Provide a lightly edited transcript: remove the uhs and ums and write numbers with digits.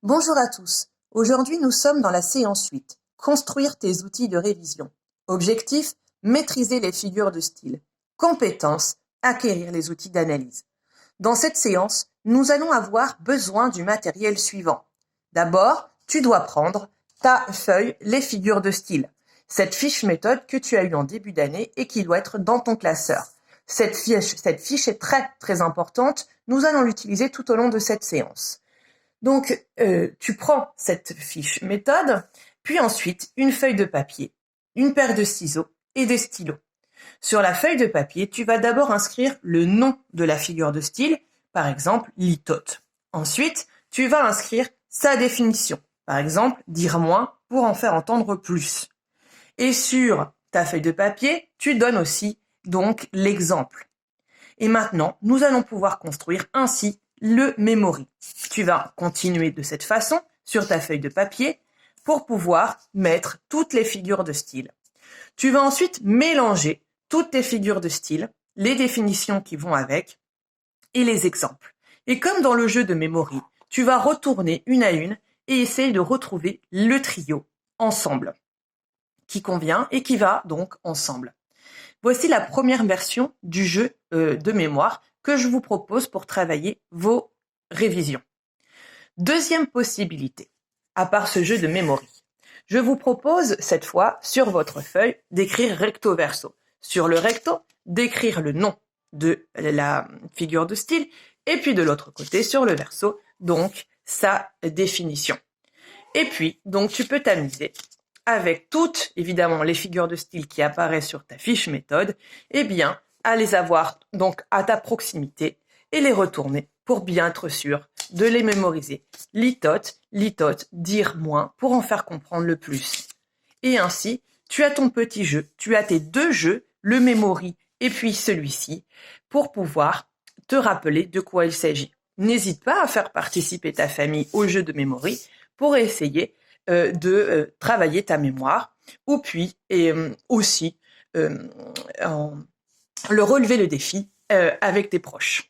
Bonjour à tous. Aujourd'hui, nous sommes dans la séance 8. Construire tes outils de révision. Objectif, maîtriser les figures de style. Compétence, acquérir les outils d'analyse. Dans cette séance, nous allons avoir besoin du matériel suivant. D'abord, tu dois prendre ta feuille, les figures de style. Cette fiche méthode que tu as eue en début d'année et qui doit être dans ton classeur. Cette fiche est très importante. Nous allons l'utiliser tout au long de cette séance. Donc, tu prends cette fiche méthode, puis ensuite une feuille de papier, une paire de ciseaux et des stylos. Sur la feuille de papier, tu vas d'abord inscrire le nom de la figure de style, par exemple litote. Ensuite, tu vas inscrire sa définition, par exemple dire moins pour en faire entendre plus. Et sur ta feuille de papier, tu donnes aussi donc l'exemple. Et maintenant, nous allons pouvoir construire ainsi le memory. Tu vas continuer de cette façon sur ta feuille de papier pour pouvoir mettre toutes les figures de style. Tu vas ensuite mélanger toutes tes figures de style, les définitions qui vont avec et les exemples. Et comme dans le jeu de memory, tu vas retourner une à une et essayer de retrouver le trio ensemble qui convient et qui va donc ensemble. Voici la première version du jeu de mémoire que je vous propose pour travailler vos révisions. Deuxième possibilité, à part ce jeu de memory, je vous propose cette fois sur votre feuille d'écrire recto verso. Sur le recto, d'écrire le nom de la figure de style et puis de l'autre côté, sur le verso, donc sa définition. Et puis, donc tu peux t'amuser avec toutes, évidemment, les figures de style qui apparaissent sur ta fiche méthode, eh bien, à les avoir donc à ta proximité et les retourner pour bien être sûr de les mémoriser. Litote, dire moins pour en faire comprendre le plus. Et ainsi, tu as ton petit jeu, tu as tes deux jeux, le memory et puis celui-ci, pour pouvoir te rappeler de quoi il s'agit. N'hésite pas à faire participer ta famille au jeu de memory pour essayer de travailler ta mémoire, ou puis aussi le relever le défi avec tes proches.